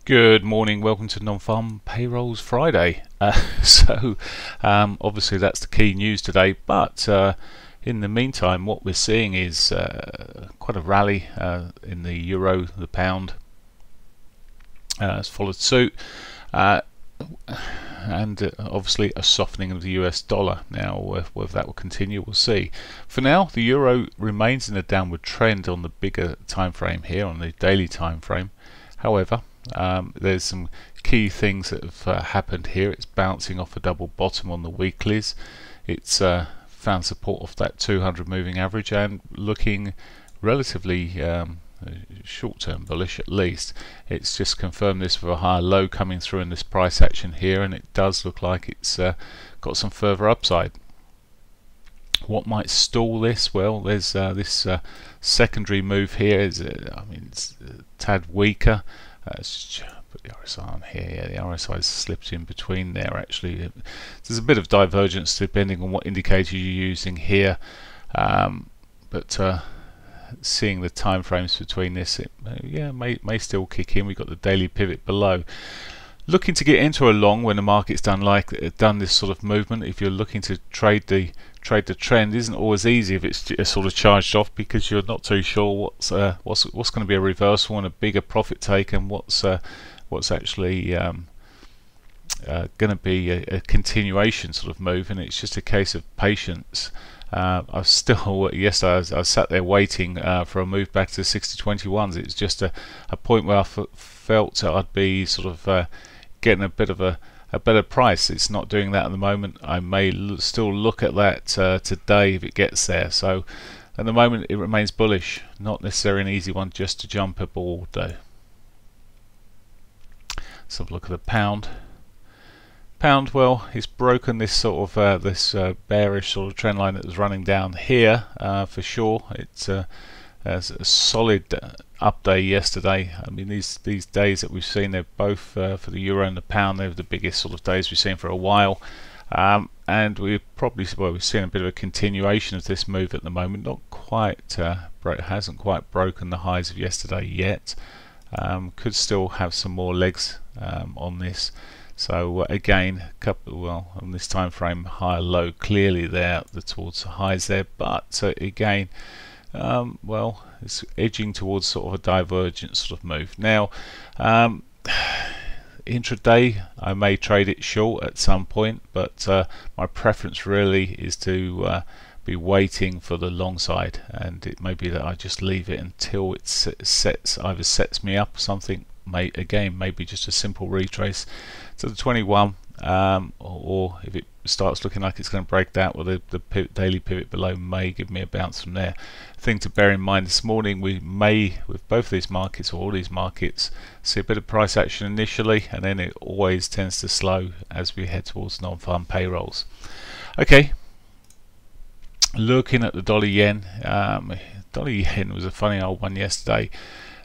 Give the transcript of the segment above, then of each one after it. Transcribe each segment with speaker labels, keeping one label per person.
Speaker 1: Good morning, welcome to Non-Farm Payrolls Friday. Obviously that's the key news today, but in the meantime what we're seeing is quite a rally in the euro, the pound has followed suit, and obviously a softening of the US dollar. Now whether that will continue we'll see. For now the euro remains in a downward trend on the bigger time frame here, on the daily time frame. However, there's some key things that have happened here. It's bouncing off a double bottom on the weeklies. It's found support off that 200 moving average and looking relatively short-term bullish at least. It's just confirmed this with a higher low coming through in this price action here, and it does look like it's got some further upside. What might stall this? Well, there's this secondary move here. It's a tad weaker. Let's just put the RSI on here. Yeah, the RSI has slipped in between there actually. There's a bit of divergence depending on what indicator you're using here, but seeing the time frames between this, it may still kick in. We've got the daily pivot below. Looking to get into a long when the market's done this sort of movement. If you're looking to trade the trend, isn't always easy if it's sort of charged off, because you're not too sure what's going to be a reversal and a bigger profit take, and what's actually going to be a continuation sort of move, and it's just a case of patience. I was still yesterday. I was sat there waiting for a move back to the 60-21s. It's just a point where I felt I'd be sort of getting a bit of a better price. It's not doing that at the moment. I may still look at that today if it gets there. So at the moment it remains bullish. Not necessarily an easy one just to jump aboard though. Let's have a look at the pound. Pound, well, it's broken this sort of this bearish sort of trend line that was running down here for sure. It's as a solid up day yesterday. I mean, these days that we've seen, they're both for the euro and the pound, they're the biggest sort of days we've seen for a while, and we've seen a bit of a continuation of this move at the moment. Not quite hasn't quite broken the highs of yesterday yet. Could still have some more legs on this. So again, on this time frame, higher low clearly there towards the highs there, but again, it's edging towards sort of a divergent sort of move. Now, intraday, I may trade it short at some point, but my preference really is to be waiting for the long side, and it may be that I just leave it until it either sets me up something. Maybe just a simple retrace to the 21, or if it starts looking like it's going to break that, well, the daily pivot below may give me a bounce from there. Thing to bear in mind this morning, we may, with both these markets or all these markets, see a bit of price action initially, and then it always tends to slow as we head towards non-farm payrolls. Okay, looking at the dollar yen. Dollar yen was a funny old one yesterday.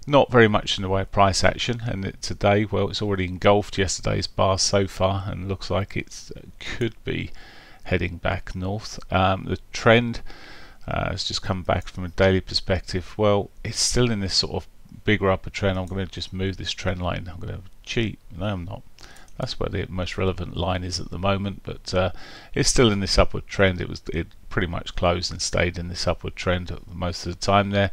Speaker 1: Not very much in the way of price action, and today, well, it's already engulfed yesterday's bar so far, and looks like it could be heading back north. The trend has just come back from a daily perspective. Well, it's still in this sort of bigger upper trend. I'm going to just move this trend line. I'm going to cheat. No, I'm not. That's where the most relevant line is at the moment, but it's still in this upward trend. It pretty much closed and stayed in this upward trend most of the time there.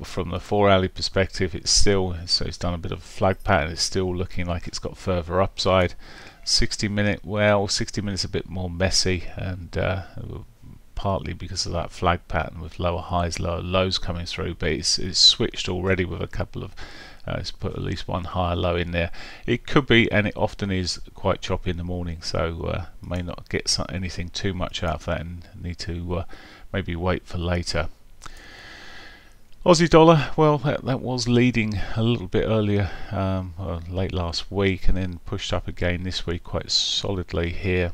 Speaker 1: From the 4-hourly perspective, it's done a bit of a flag pattern. It's still looking like it's got further upside. 60 minutes a bit more messy, and partly because of that flag pattern with lower highs, lower lows coming through, but it's switched already with a couple of let's put at least one higher low in there. It could be, and it often is, quite choppy in the morning, so may not get anything too much out of that, and need to maybe wait for later. Aussie dollar, well, that was leading a little bit earlier, late last week, and then pushed up again this week quite solidly here.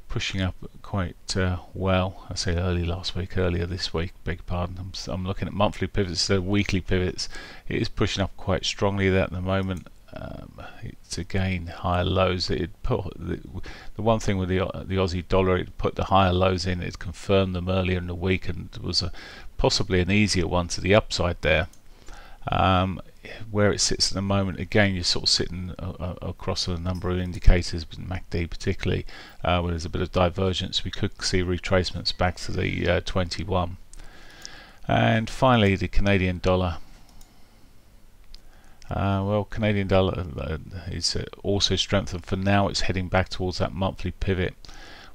Speaker 1: Pushing up quite well. I say earlier this week, beg your pardon. I'm looking at monthly pivots, weekly pivots. It is pushing up quite strongly there at the moment. It's again higher lows. It put the one thing with the Aussie dollar, it put the higher lows in. It confirmed them earlier in the week, and was possibly an easier one to the upside there. Where it sits at the moment, again, you're sort of sitting across a number of indicators, MACD particularly, where there's a bit of divergence. We could see retracements back to the 21. And finally, the Canadian dollar. Well, Canadian dollar is also strengthened. For now, it's heading back towards that monthly pivot.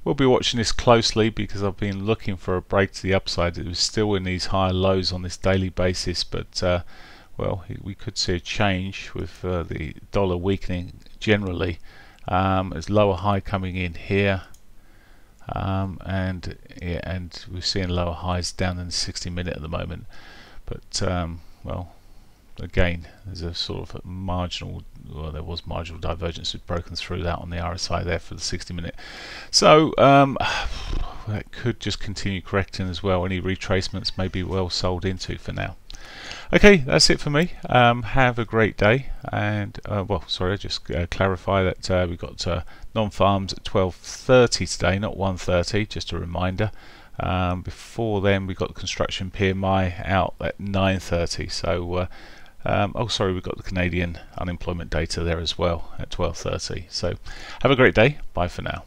Speaker 1: We'll be watching this closely because I've been looking for a break to the upside. It was still in these higher lows on this daily basis, but well, we could see a change with the dollar weakening generally. There's lower high coming in here, and we're seeing lower highs down in the 60-minute at the moment. But well, again, there's a sort of a marginal, well, there was marginal divergence. We've broken through that on the RSI there for the 60-minute. So that could just continue correcting as well. Any retracements may be well sold into for now. Okay, that's it for me. Have a great day. And well, sorry, I just clarify that we've got non-farms at 12:30 today, not 1:30. Just a reminder. Before then, we got the construction PMI out at 9:30. So oh, sorry, we've got the Canadian unemployment data there as well at 12:30. So have a great day. Bye for now.